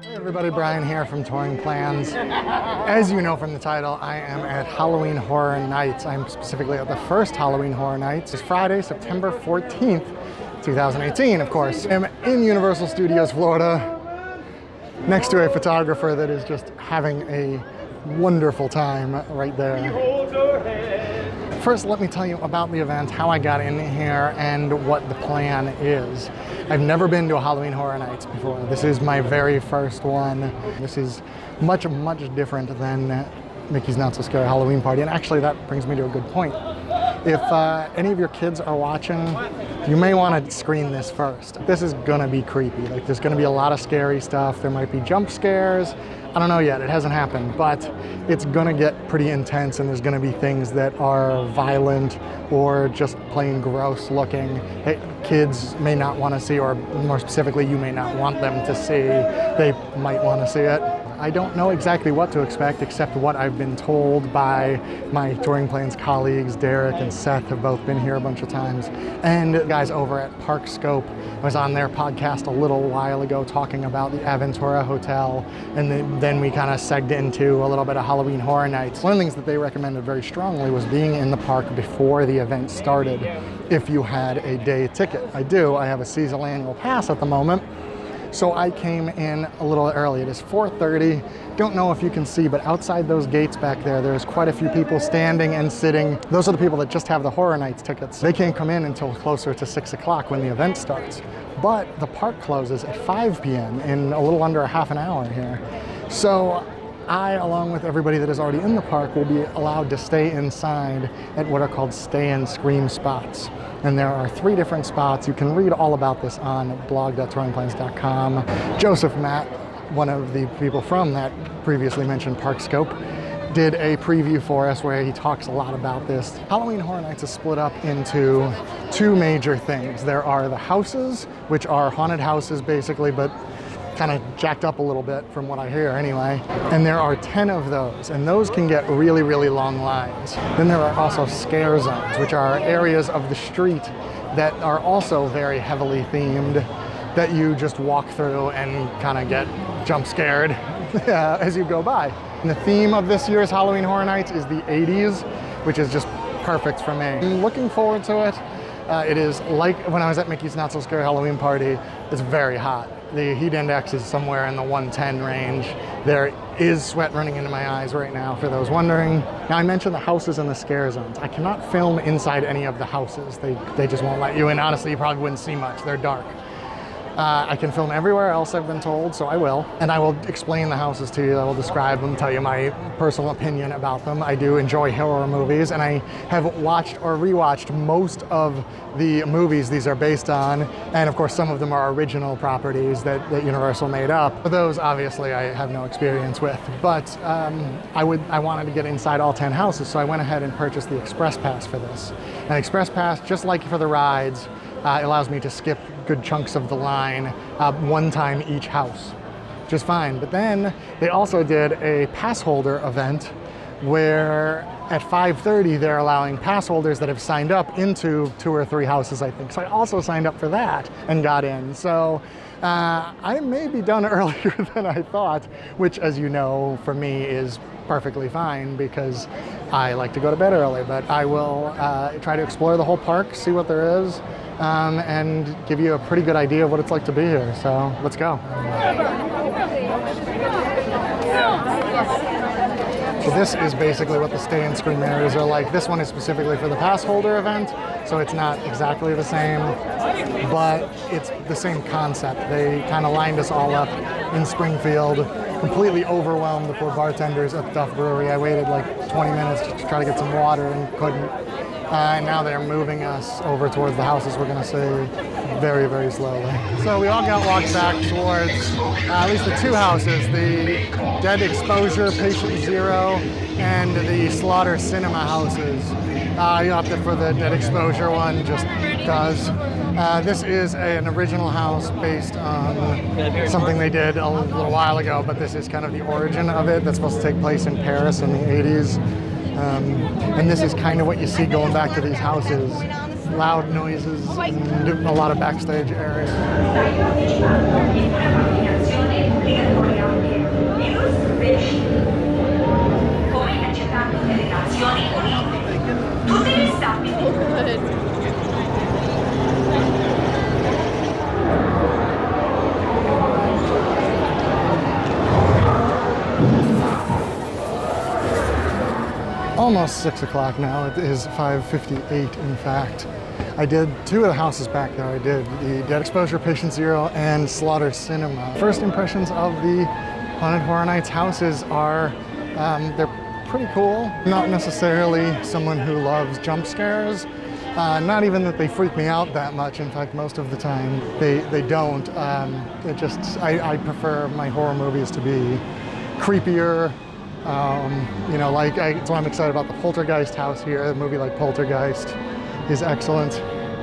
Hey everybody, Brian here from Touring Plans. As you know from the title, I am at Halloween Horror Nights. I'm specifically at the first Halloween Horror Nights. It's Friday, September 14th, 2018, of course. I'm in Universal Studios, Florida, next to a photographer that is just having a wonderful time right there. First, let me tell you about the event, how I got in here, and what the plan is. I've never been to a Halloween Horror Nights before. This is my very first one. This is much, much different than Mickey's Not So Scary Halloween Party, and actually that brings me to a good point. If any of your kids are watching, you may want to screen this first. This is gonna be creepy. Like, there's gonna be a lot of scary stuff. There might be jump scares. I don't know yet, it hasn't happened, but it's gonna get pretty intense, and there's gonna be things that are violent or just plain gross looking. Kids may not want to see, or more specifically, you may not want them to see. They might want to see it. I don't know exactly what to expect, except what I've been told by my Touring Plans colleagues. Derek and Seth have both been here a bunch of times. And the guys over at Park Scope, I was on their podcast a little while ago talking about the Aventura Hotel, and then we kind of segged into a little bit of Halloween Horror Nights. One of the things that they recommended very strongly was being in the park before the event started if you had a day ticket. I do. I have a seasonal annual pass at the moment. So I came in a little early. It is 4:30. Don't know if you can see, but outside those gates back there, there's quite a few people standing and sitting. Those are the people that just have the Horror Nights tickets. They can't come in until closer to 6 o'clock when the event starts. But the park closes at 5 p.m. in a little under a half an hour here. So I, along with everybody that is already in the park, will be allowed to stay inside at what are called stay and scream spots. And there are 3 different spots. You can read all about this on blog.touringplans.com. Joseph Matt, one of the people from that previously mentioned Park Scope, did a preview for us where he talks a lot about this. Halloween Horror Nights is split up into 2 major things. There are the houses, which are haunted houses basically, but kind of jacked up a little bit from what I hear anyway. And there are 10 of those, and those can get really, really long lines. Then there are also scare zones, which are areas of the street that are also very heavily themed, that you just walk through and kind of get jump scared as you go by. And the theme of this year's Halloween Horror Nights is the 80s, which is just perfect for me. I'm looking forward to it. It is like when I was at Mickey's Not So Scary Halloween Party. It's very hot. The heat index is somewhere in the 110 range. There is sweat running into my eyes right now, for those wondering. Now, I mentioned the houses and the scare zones. I cannot film inside any of the houses. They just won't let you in. Honestly, you probably wouldn't see much. They're dark. I can film everywhere else, I've been told, so I will. And I will explain the houses to you. I will describe them, tell you my personal opinion about them. I do enjoy horror movies, and I have watched or rewatched most of the movies these are based on. And of course, some of them are original properties that Universal made up. Those, obviously, I have no experience with. But I wanted to get inside all 10 houses, so I went ahead and purchased the Express Pass for this. An Express Pass, just like for the rides, allows me to skip good chunks of the line one time each house, just fine. But then they also did a pass holder event where at 5:30 they're allowing pass holders that have signed up into 2 or 3 houses, I think. So I also signed up for that and got in. So I may be done earlier than I thought, which, as you know, for me is perfectly fine because I like to go to bed early. But I will try to explore the whole park, see what there is, and give you a pretty good idea of what it's like to be here. So let's go. So this is basically what the stay and scream areas are like. This one is specifically for the pass holder event, so it's not exactly the same, but it's the same concept. They kind of lined us all up in Springfield, completely overwhelmed the poor bartenders at the Duff Brewery. I waited like 20 minutes to try to get some water and couldn't. And now they're moving us over towards the houses we're gonna see very, very slowly. So we all got walked back towards at least the 2 houses, the Dead Exposure, Patient Zero, and the Slaughter Cinema houses. You opted for the Dead Exposure one just because. This is an original house based on something they did a little while ago, but this is kind of the origin of it. That's supposed to take place in Paris in the 80s. And this is kind of what you see going back to these houses. Loud noises and a lot of backstage area. almost 6 o'clock now. It is 5:58 in fact. I did 2 of the houses back there. I did the Dead Exposure, Patient Zero, and Slaughter Cinema. First impressions of the Haunted Horror Nights houses are, they're pretty cool. Not necessarily someone who loves jump scares. Not even that they freak me out that much. In fact, most of the time they don't. I prefer my horror movies to be creepier. That's why I'm excited about the Poltergeist house here. A movie like Poltergeist is excellent.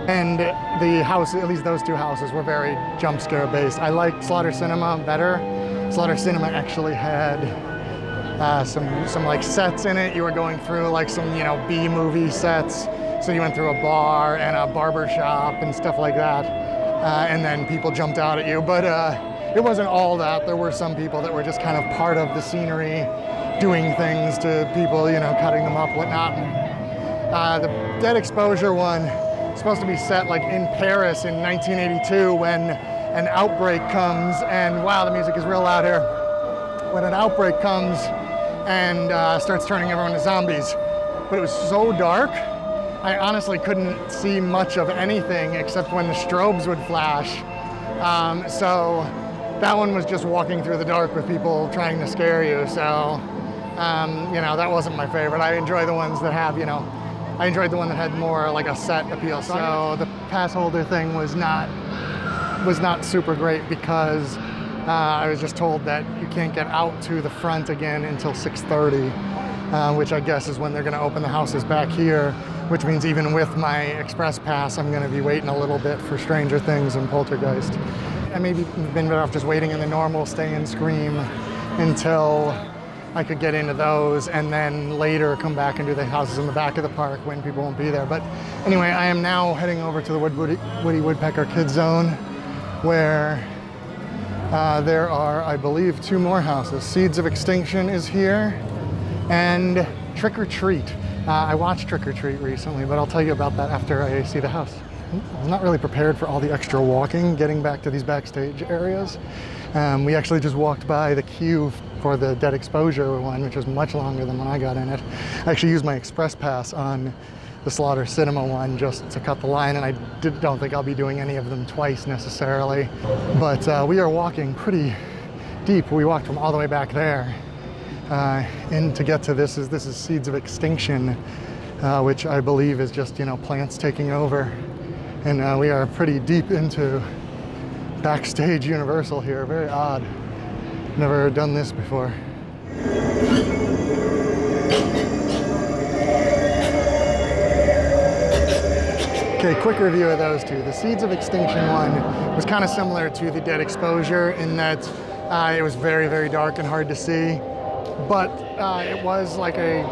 And the house, at least those 2 houses, were very jump scare based. I like Slaughter Cinema better. Slaughter Cinema actually had some like sets in it. You were going through like some, B movie sets. So you went through a bar and a barber shop and stuff like that. And then people jumped out at you. But it wasn't all that. There were some people that were just kind of part of the scenery, doing things to people, cutting them up, whatnot. The Dead Exposure one is supposed to be set like in Paris in 1982 when an outbreak comes, and wow, the music is real loud here. When an outbreak comes and starts turning everyone to zombies. But it was so dark, I honestly couldn't see much of anything except when the strobes would flash. So that one was just walking through the dark with people trying to scare you. So, that wasn't my favorite. I enjoy the ones that have, I enjoyed the one that had more like a set appeal. So the pass holder thing was not super great because I was just told that you can't get out to the front again until 6:30, which I guess is when they're going to open the houses back here, which means even with my express pass, I'm going to be waiting a little bit for Stranger Things and Poltergeist. I maybe been better off just waiting in the normal Stay and Scream until I could get into those and then later come back and do the houses in the back of the park when people won't be there. But anyway, I am now heading over to the Woody Woodpecker Kids Zone where there are, I believe, 2 more houses. Seeds of Extinction is here and Trick or Treat. I watched Trick or Treat recently, but I'll tell you about that after I see the house. I'm not really prepared for all the extra walking getting back to these backstage areas. We actually just walked by the queue for the Dead Exposure one, which was much longer than when I got in it. I actually used my express pass on the Slaughter Cinema one just to cut the line, and I don't think I'll be doing any of them twice necessarily. But we are walking pretty deep. We walked from all the way back there in to get to this is Seeds of Extinction, which I believe is just, plants taking over. And we are pretty deep into backstage Universal here. Very odd. Never done this before. Okay, quick review of those 2. The Seeds of Extinction one was kind of similar to the Dead Exposure in that it was very, very dark and hard to see. But it was like a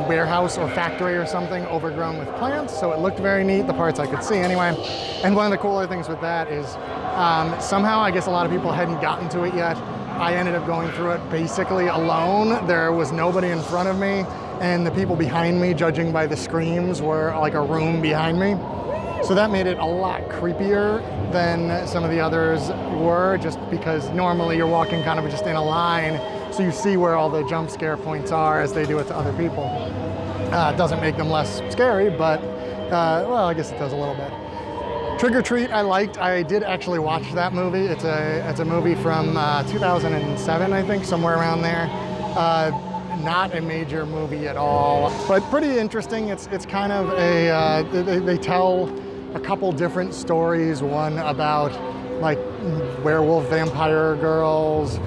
warehouse or factory or something overgrown with plants, so it looked very neat, the parts I could see anyway. And one of the cooler things with that is somehow, I guess a lot of people hadn't gotten to it yet. I ended up going through it basically alone. There was nobody in front of me, and the people behind me, judging by the screams, were like a room behind me. So that made it a lot creepier than some of the others were, just because normally you're walking kind of just in a line, so you see where all the jump scare points are as they do it to other people. It doesn't make them less scary, but well, I guess it does a little bit. Trick or Treat I liked. I did actually watch that movie. It's a movie from 2007, I think, somewhere around there. Not a major movie at all, but pretty interesting. It's kind of a, they tell a couple different stories. One about like werewolf vampire girls,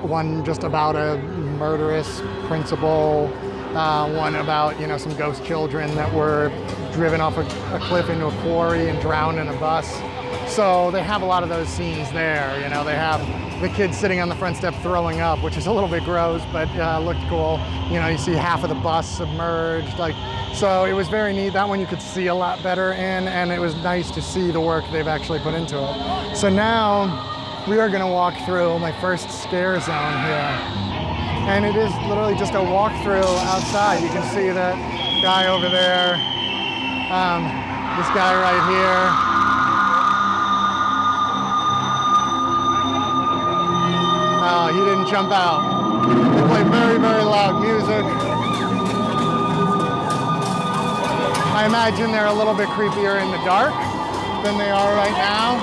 one just about a murderous principal, one about, some ghost children that were driven off a cliff into a quarry and drowned in a bus. So they have a lot of those scenes there. They have the kids sitting on the front step throwing up, which is a little bit gross, but looked cool. You see half of the bus submerged. So it was very neat. That one you could see a lot better in, and it was nice to see the work they've actually put into it. So now we are going to walk through my first scare zone here. And it is literally just a walkthrough outside. You can see that guy over there, this guy right here. Oh, he didn't jump out. They play very, very loud music. I imagine they're a little bit creepier in the dark than they are right now.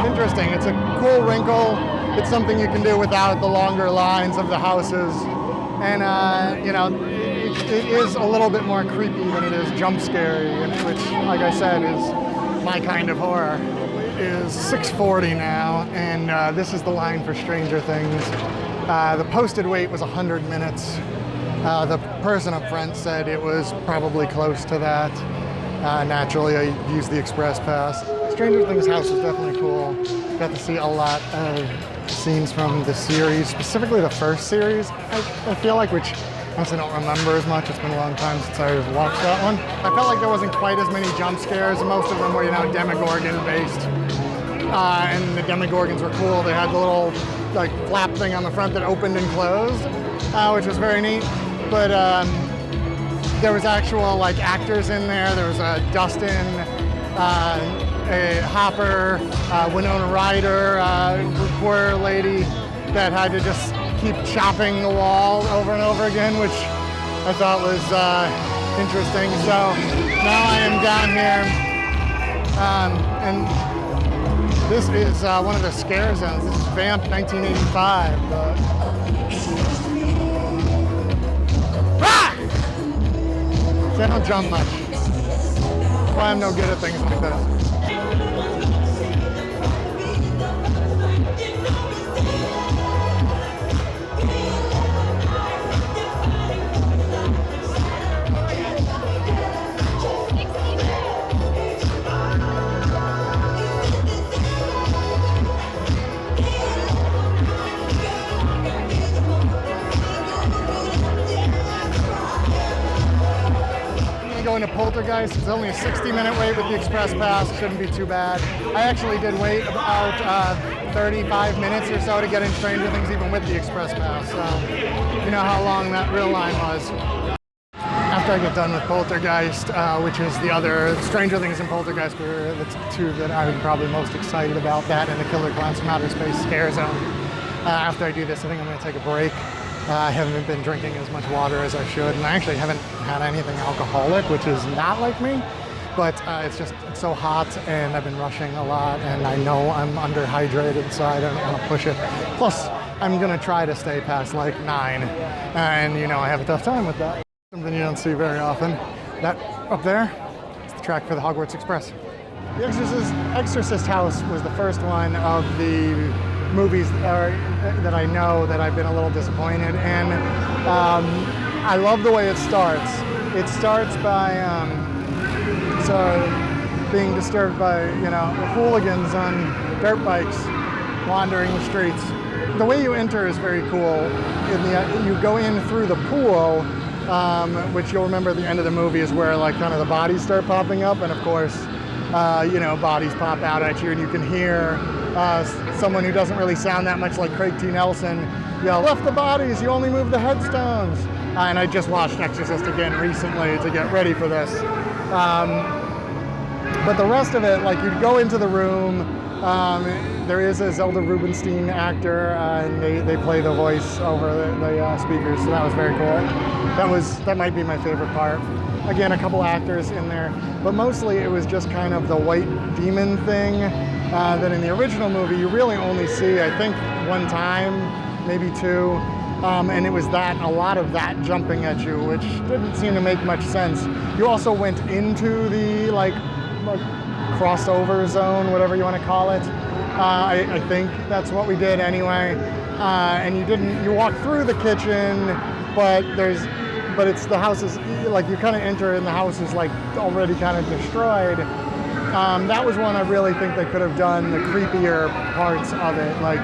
Interesting, it's a cool wrinkle. It's something you can do without the longer lines of the houses. And you know, it is a little bit more creepy than it is jump scary, which, like I said, is my kind of horror. It is 6:40 now, and this is the line for Stranger Things. The posted wait was 100 minutes. The person up front said it was probably close to that. Naturally, I used the express pass. Stranger Things house is definitely cool. Got to see a lot of scenes from the series, specifically the first series, I feel like, which I honestly don't remember as much. It's been a long time since I've watched that one. I felt like there wasn't quite as many jump scares. Most of them were, you know, Demogorgon based. And the Demogorgons were cool. They had the little like flap thing on the front that opened and closed, which was very neat. But there was actual like actors in there. There was Dustin, a Hopper, Winona Ryder, poor lady that had to just keep chopping the wall over and over again, which I thought was interesting. So now I am down here, and this is one of the scare zones. This is Vamp 1985. See, I don't jump much. That's why I'm no good at things like this. Going to Poltergeist. It's only a 60-minute wait with the express pass. Shouldn't be too bad. I actually did wait about 35 minutes or so to get in Stranger Things, even with the express pass. So you know how long that real line was. After I get done with Poltergeist, which is the other Stranger Things and Poltergeist were the two that I'm probably most excited about, that and the Killer Clowns from Outer Space scare zone. After I do this, I think I'm going to take a break. I haven't been drinking as much water as I should, and I actually haven't had anything alcoholic, which is not like me, but it's so hot, and I've been rushing a lot, and I know I'm underhydrated, so I don't want to push it. Plus, I'm going to try to stay past like 9, and you know I have a tough time with that. Something you don't see very often. That up there is the track for the Hogwarts Express. The Exorcist House was the first one of the movies that I know that I've been a little disappointed, and I love the way it starts. It starts by being disturbed by, you know, hooligans on dirt bikes wandering the streets. The way you enter is very cool. You go in through the pool, which you'll remember at the end of the movie is where like kind of the bodies start popping up, and of course, you know, bodies pop out at you, and you can hear someone who doesn't really sound that much like Craig T. Nelson yell, "Left the bodies, you only move the headstones." And I just watched Exorcist again recently to get ready for this. But the rest of it, like, you'd go into the room, there is a Zelda Rubinstein actor, and they play the voice over the speakers, so that was very cool. That might be my favorite part. Again, a couple actors in there, but mostly it was just kind of the white demon thing that in the original movie you really only see, I think, one time, maybe two, and it was a lot of that jumping at you, which didn't seem to make much sense. You also went into the like crossover zone, whatever you want to call it. I think that's what we did anyway. And you walk through the kitchen, but it's the house is like you kind of enter and the house is like already kind of destroyed. That was one I really think they could have done the creepier parts of it. Like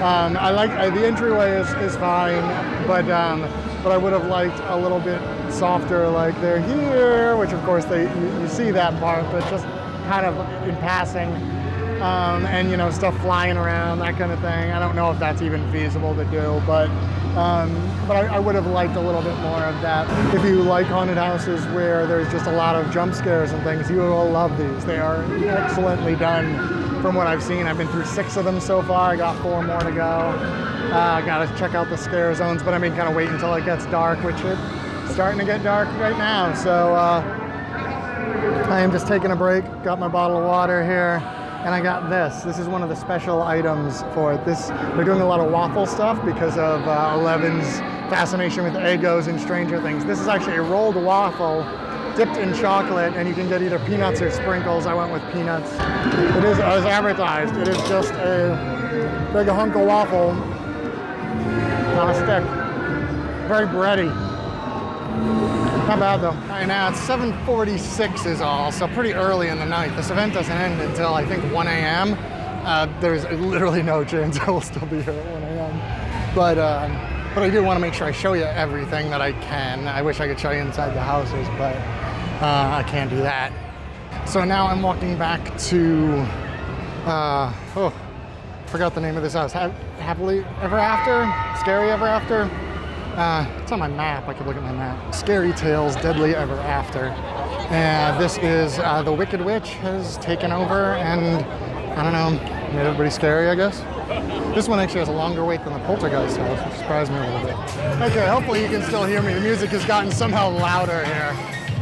the entryway is fine, but I would have liked a little bit softer. Like they're here, which of course you see that part, but just kind of in passing. And you know, stuff flying around, that kind of thing. I don't know if that's even feasible to do, but But I would have liked a little bit more of that. If you like haunted houses where there's just a lot of jump scares and things, you will love these. They are excellently done from what I've seen. I've been through 6 of them so far. I got 4 more to go. I gotta check out the scare zones, but I mean, kind of wait until it gets dark, which it's starting to get dark right now. So I am just taking a break. Got my bottle of water here. And I got this. This is one of the special items for this. They're doing a lot of waffle stuff because of Eleven's fascination with Eggos and Stranger Things. This is actually a rolled waffle dipped in chocolate, and you can get either peanuts or sprinkles. I went with peanuts. It is as advertised. It is just a big hunk of waffle on a stick. Very bready. Not bad though. Right now it's 7:46 is all, so pretty early in the night. This event doesn't end until I think 1 a.m. There's literally no chance I will still be here at 1 a.m. But I do want to make sure I show you everything that I can. I wish I could show you inside the houses, but I can't do that. So now I'm walking back to, forgot the name of this house. Happily Ever After? Scary Ever After? It's on my map. I could look at my map. Scary Tales, Deadly Ever After. And this is the Wicked Witch has taken over and, I don't know, made everybody scary, I guess. This one actually has a longer wait than the Poltergeist house, which surprised me a little bit. Okay, hopefully you can still hear me. The music has gotten somehow louder here.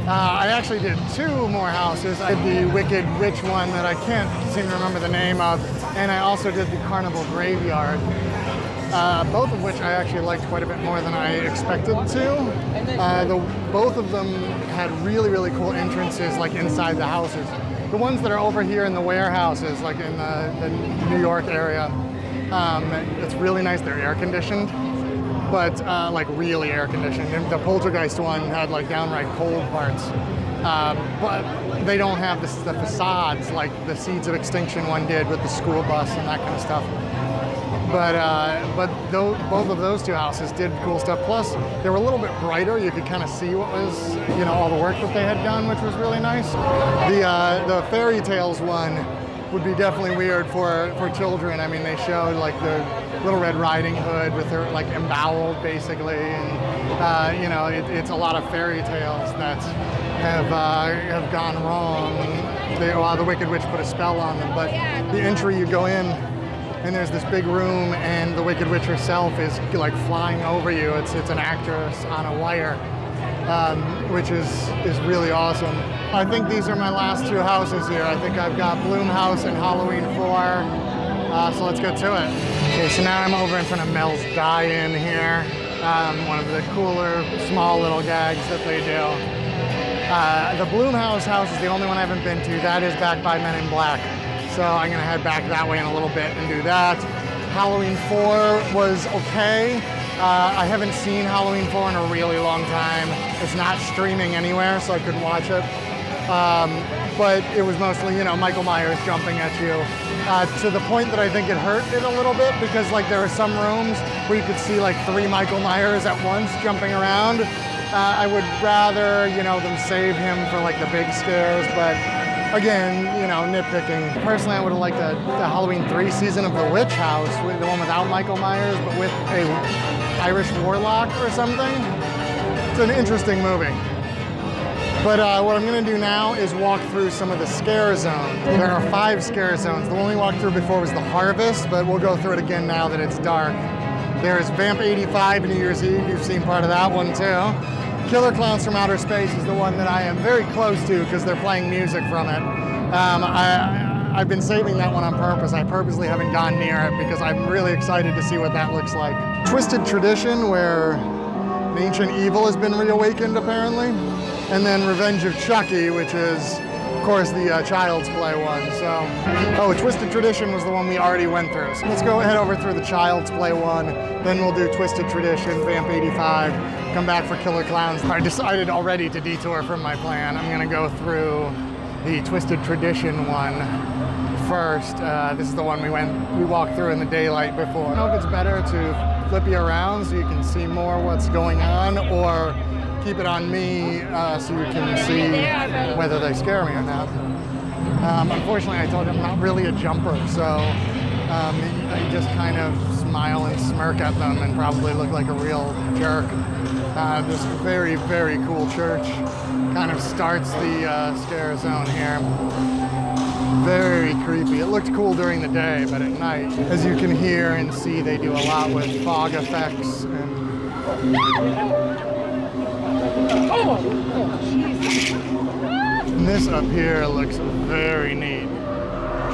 I actually did 2 more houses. I did the Wicked Witch one that I can't seem to remember the name of, and I also did the Carnival Graveyard. Both of which I actually liked quite a bit more than I expected to. Both of them had really, really cool entrances like inside the houses. The ones that are over here in the warehouses, like in the New York area, it's really nice. They're air conditioned, but like really air conditioned. And the Poltergeist one had like downright cold parts. But they don't have the facades like the Seeds of Extinction one did with the school bus and that kind of stuff. But both of those 2 houses did cool stuff. Plus, they were a little bit brighter. You could kind of see what was, you know, all the work that they had done, which was really nice. The Fairy Tales one would be definitely weird for children. I mean, they showed like the Little Red Riding Hood with her like emboweled basically, and you know, it's a lot of fairy tales that have gone wrong. The Wicked Witch put a spell on them, but the entry you go in. And there's this big room, and the Wicked Witch herself is like flying over you. It's an actress on a wire, which is really awesome. I think these are my last 2 houses here. I think I've got Bloomhouse and Halloween 4. So let's get to it. Okay, so now I'm over in front of Mel's Die-In here. One of the cooler, small little gags that they do. The Bloomhouse house is the only one I haven't been to. That is back by Men in Black. So I'm gonna head back that way in a little bit and do that. Halloween 4 was okay. I haven't seen Halloween 4 in a really long time. It's not streaming anywhere, so I could watch it. But it was mostly, you know, Michael Myers jumping at you. To the point that I think it hurt it a little bit, because like there are some rooms where you could see like 3 Michael Myers at once jumping around. I would rather, you know, them save him for like the big scares, but again, you know, nitpicking. Personally, I would have liked the Halloween 3 season of The Witch House, the one without Michael Myers, but with a Irish warlock or something. It's an interesting movie. But what I'm gonna do now is walk through some of the scare zones. There are 5 scare zones. The one we walked through before was the Harvest, but we'll go through it again now that it's dark. There's Vamp 85 New Year's Eve. You've seen part of that one too. Killer Clowns from Outer Space is the one that I am very close to because they're playing music from it. I've been saving that one on purpose. I purposely haven't gone near it because I'm really excited to see what that looks like. Twisted Tradition, where an ancient evil has been reawakened apparently. And then Revenge of Chucky, which is, of course, the Child's Play one. So, Twisted Tradition was the one we already went through. So let's go head over through the Child's Play one. Then we'll do Twisted Tradition, Vamp 85. Come back for Killer Clowns. I decided already to detour from my plan. I'm gonna go through the Twisted Tradition one first. This is the one we walked through in the daylight before. I don't know if it's better to flip you around so you can see more what's going on, or keep it on me so you can see whether they scare me or not. Unfortunately, I told him I'm not really a jumper, so I just kind of smile and smirk at them and probably look like a real jerk. This very, very cool church kind of starts the scare zone here. Very creepy. It looked cool during the day, but at night, as you can hear and see, they do a lot with fog effects. And this up here looks very neat.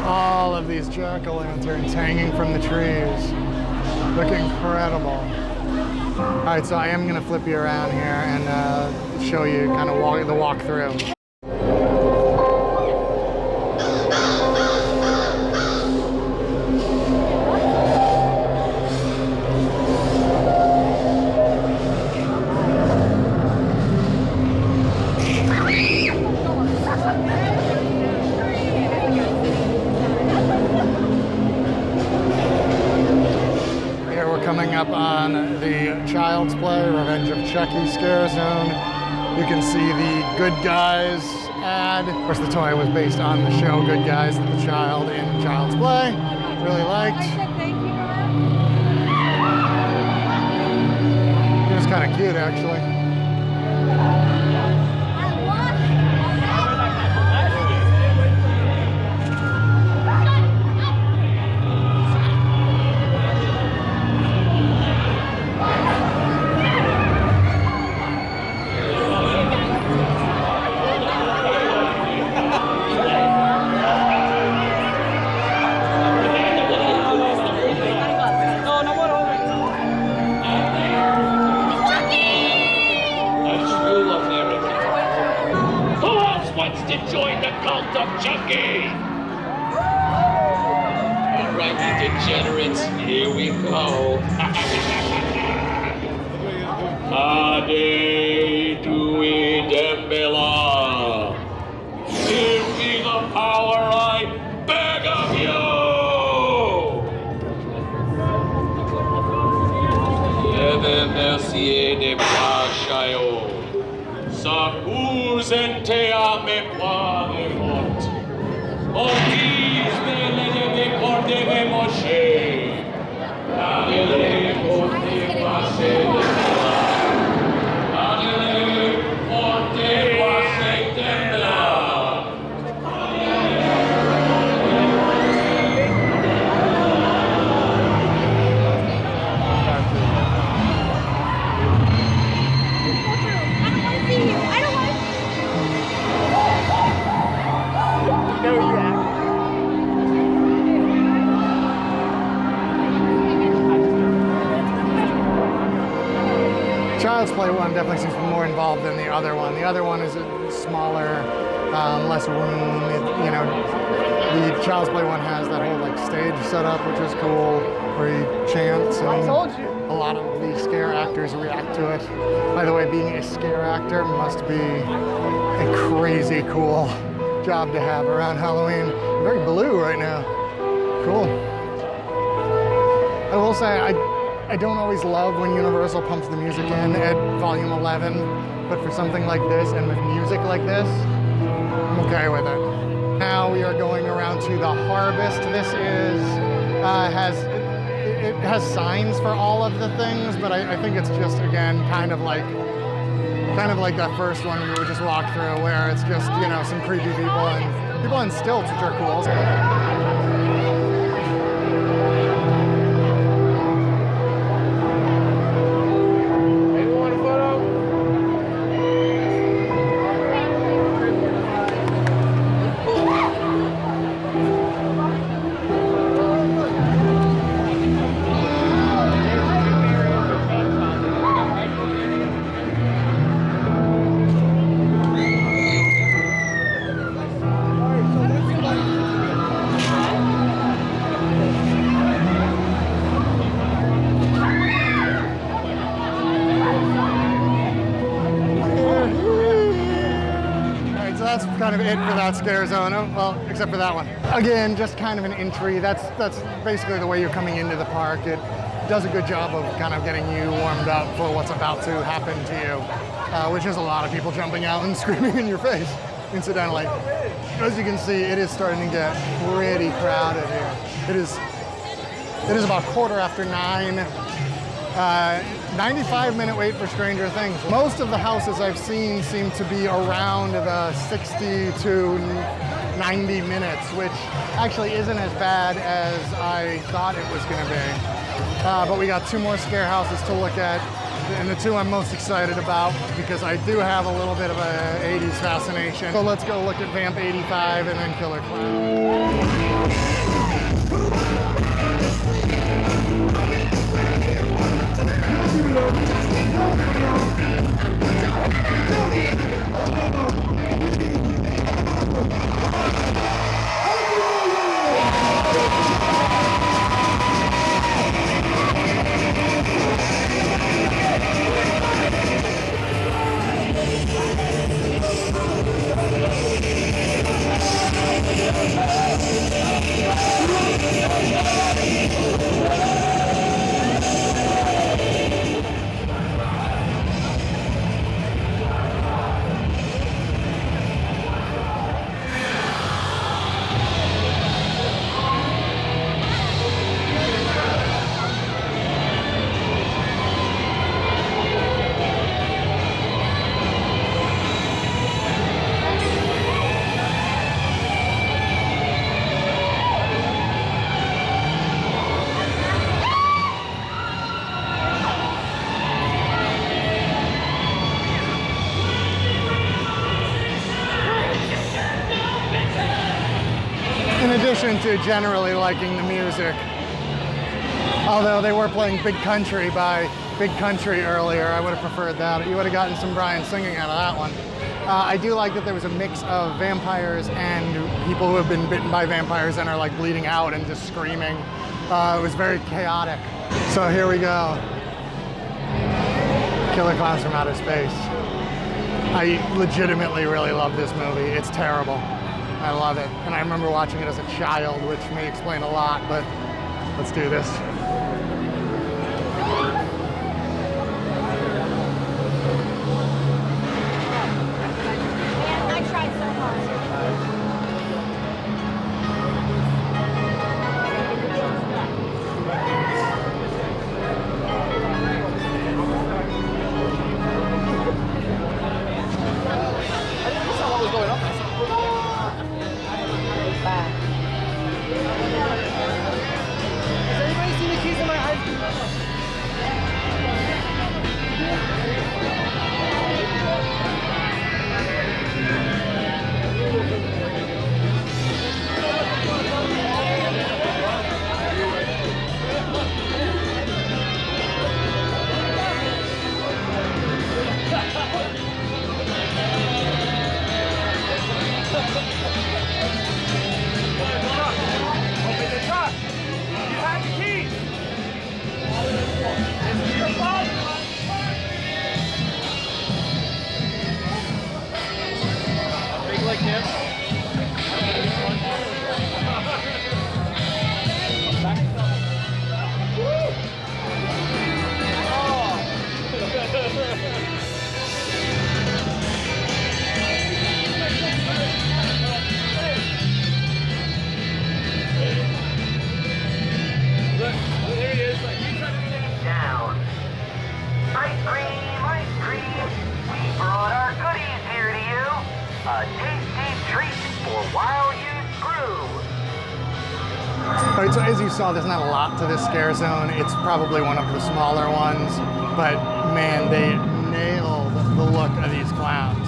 All of these jack-o'-lanterns hanging from the trees. Look incredible. All right, so I am gonna flip you around here and show you kind of the walk through. Coming up on the Child's Play Revenge of Chucky scare zone. You can see the Good Guys ad. Of course, the toy was based on the show Good Guys that the child in Child's Play really liked. It was kind of cute, actually. Join the cult of Chucky! Alright, you degenerates, here we go. Ade Dewey Dembela. Give me the power, I beg of you! Eve mercier de Pachayo. Sapus entea me quave mort. Ortiz me leve corde me moshe. Adele corte passe de la. Adele corte passe de la. Child's Play one definitely seems to be more involved than the other one. The other one is a smaller, less room. You know, the Child's Play one has that whole like stage setup, which is cool, where he chants, and a lot of the scare actors react to it. By the way, being a scare actor must be a crazy cool job to have around Halloween. Very blue right now. Cool. I will say, I don't always love when Universal pumps the music in at volume 11, but for something like this and with music like this, I'm okay with it. Now we are going around to the Harvest. This is, it has signs for all of the things, but I think it's just, again, kind of like that first one we just walked through, where it's just, you know, some creepy people in stilts, which are cool. That's kind of it for that scare zone. Oh, well, except for that one. Again, just kind of an entry. That's basically the way you're coming into the park. It does a good job of kind of getting you warmed up for what's about to happen to you, which is a lot of people jumping out and screaming in your face, incidentally. As you can see, it is starting to get pretty crowded here. It is It is about 9:15. 95-minute wait for Stranger Things. Most of the houses I've seen seem to be around the 60 to 90 minutes, which actually isn't as bad as I thought it was gonna be. But we got 2 more scare houses to look at, and the 2 I'm most excited about because I do have a little bit of a 80s fascination. So let's go look at Vamp 85 and then Killer Clown. In addition to generally liking the music, although they were playing Big Country by Big Country earlier, I would have preferred that. You would have gotten some Brian singing out of that one. I do like that there was a mix of vampires and people who have been bitten by vampires and are like bleeding out and just screaming. It was very chaotic. So here we go. Killer Clowns from Outer Space. I legitimately really love this movie. It's terrible. I love it. And I remember watching it as a child, which may explain a lot, but let's do this. I tried so hard. Has anybody seen the keys in my eyes? Open the truck! You have the keys! This is your fault! Big like him? Look, there he is. Like, he's trying to get Down. Ice cream, we brought our goodies here to you. A tasty treat for while you screw. All right, so as you saw, there's not a lot to this scare zone. It's probably one of the smaller ones, but man, they nailed the look of these clowns.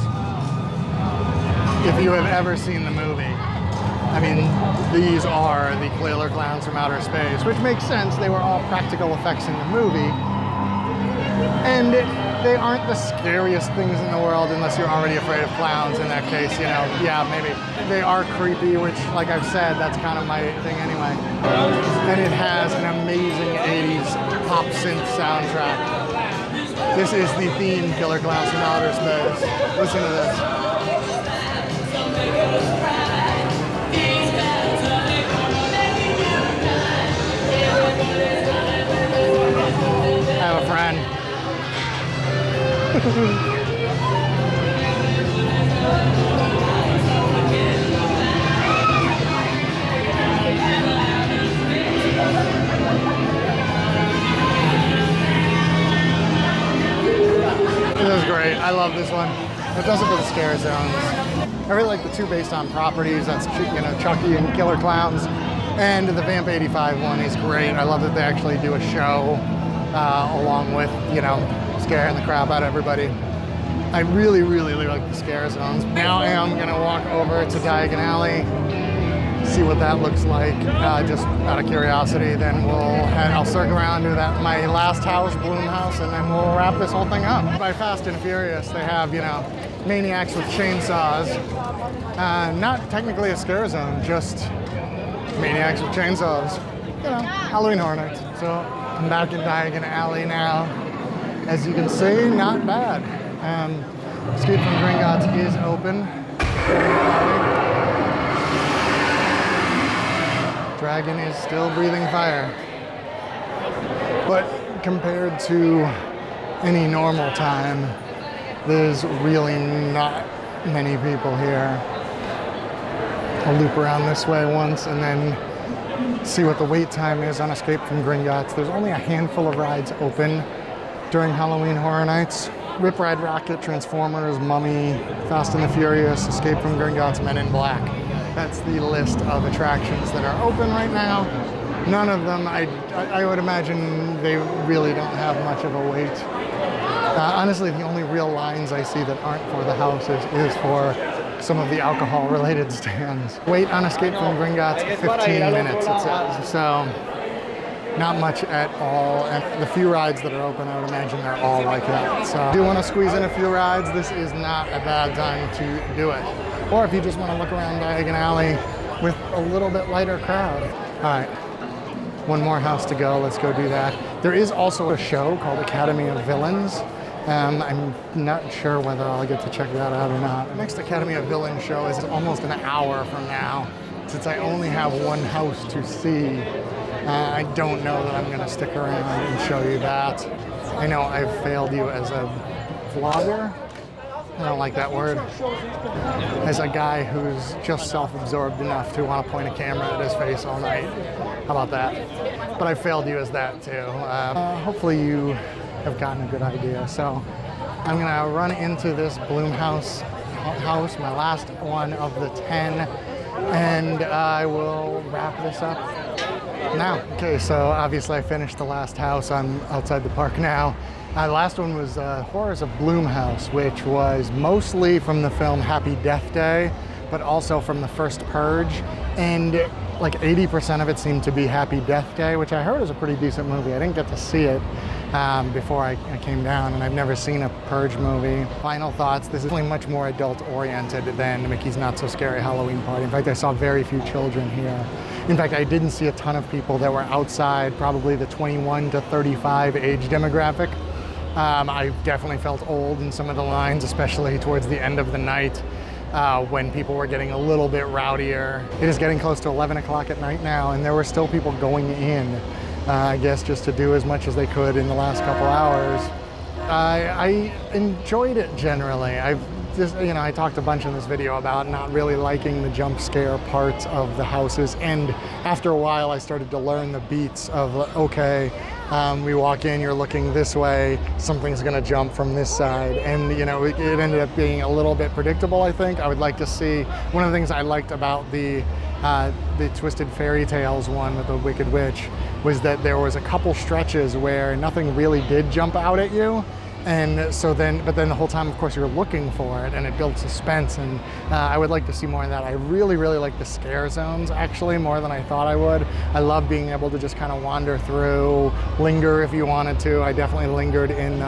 If you have ever seen the movie, I mean, these are the Killer Clowns from Outer Space, which makes sense. They were all practical effects in the movie. And they aren't the scariest things in the world unless you're already afraid of clowns. In that case, you know, yeah, maybe. They are creepy, which, like I've said, that's kind of my thing anyway. And it has an amazing 80s pop synth soundtrack. This is the theme, Killer Clowns from Outer Space. Listen to this. I have a friend. love this one. It does it for the scare zones. I really like the two based on properties. That's, you know, Chucky and Killer Clowns. And the Vamp 85 one is great. I love that they actually do a show along with, you know, scaring the crap out of everybody. I really, really like the scare zones. Now I am gonna walk over to Diagon Alley, see what that looks like, just out of curiosity. Then I'll circle around to my last house, Bloom House, and then we'll wrap this whole thing up. By Fast and Furious, they have, you know, maniacs with chainsaws. Not technically a scare zone, just maniacs with chainsaws. You know, Halloween Horror Nights. So I'm back in Diagon Alley now. As you can see, not bad. Escape from Gringotts is open. Dragon is still breathing fire. But compared to any normal time, there's really not many people here. I'll loop around this way once and then see what the wait time is on Escape from Gringotts. There's only a handful of rides open during Halloween Horror Nights. Rip Ride Rocket, Transformers, Mummy, Fast and the Furious, Escape from Gringotts, Men in Black. That's the list of attractions that are open right now. None of them, I would imagine they really don't have much of a wait. Honestly, the only real lines I see that aren't for the houses is for some of the alcohol-related stands. Wait on Escape from Gringotts, 15 minutes, it says. So, not much at all. And the few rides that are open, I would imagine they're all like that. So, if you want to squeeze in a few rides, this is not a bad time to do it. Or if you just want to look around Diagon Alley with a little bit lighter crowd. All right, one more house to go. Let's go do that. There is also a show called Academy of Villains. I'm not sure whether I'll get to check that out or not. The next Academy of Villains show is almost an hour from now. Since I only have one house to see, I don't know that I'm gonna stick around and show you that. I know I've failed you as a vlogger. I don't like that word. As a guy who's just self-absorbed enough to want to point a camera at his face all night. How about that? But I failed you as that too. Hopefully you have gotten a good idea. So I'm gonna run into this Bloom house, my last one of the 10, and I will wrap this up now. Okay, so obviously I finished the last house. I'm outside the park now. The last one was Horrors of Bloom House, which was mostly from the film Happy Death Day, but also from the first Purge. And like 80% of it seemed to be Happy Death Day, which I heard is a pretty decent movie. I didn't get to see it before I came down, and I've never seen a Purge movie. Final thoughts, this is really much more adult-oriented than Mickey's Not So Scary Halloween Party. In fact, I saw very few children here. In fact, I didn't see a ton of people that were outside, probably the 21 to 35 age demographic. I definitely felt old in some of the lines, especially towards the end of the night when people were getting a little bit rowdier. It is getting close to 11 o'clock at night now, and there were still people going in, I guess just to do as much as they could in the last couple hours. I enjoyed it generally. I talked a bunch in this video about not really liking the jump scare parts of the houses, and after a while I started to learn the beats of, okay, we walk in, you're looking this way, something's gonna jump from this side, and it ended up being a little bit predictable, I think. I would like to see, one of the things I liked about the Twisted Fairy Tales one with the Wicked Witch was that there was a couple stretches where nothing really did jump out at you. And so but then the whole time, of course, you're looking for it, and it builds suspense, and I would like to see more of that. I really, really like the scare zones, actually, more than I thought I would. I love being able to just kind of wander through, linger if you wanted to. I definitely lingered in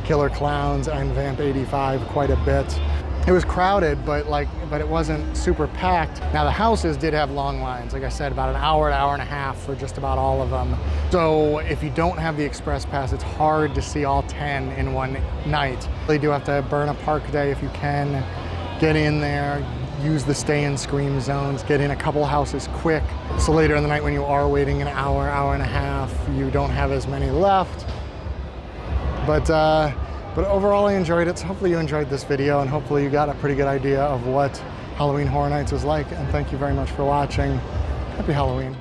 Killer Clowns and Vamp 85 quite a bit. It was crowded, but it wasn't super packed. Now the houses did have long lines, like I said, about an hour and a half for just about all of them. So if you don't have the express pass, it's hard to see all 10 in one night. You do have to burn a park day if you can. Get in there, use the stay and scream zones, get in a couple houses quick. So later in the night when you are waiting an hour and a half, you don't have as many left. But overall, I enjoyed it. So hopefully you enjoyed this video, and hopefully you got a pretty good idea of what Halloween Horror Nights was like. And thank you very much for watching. Happy Halloween.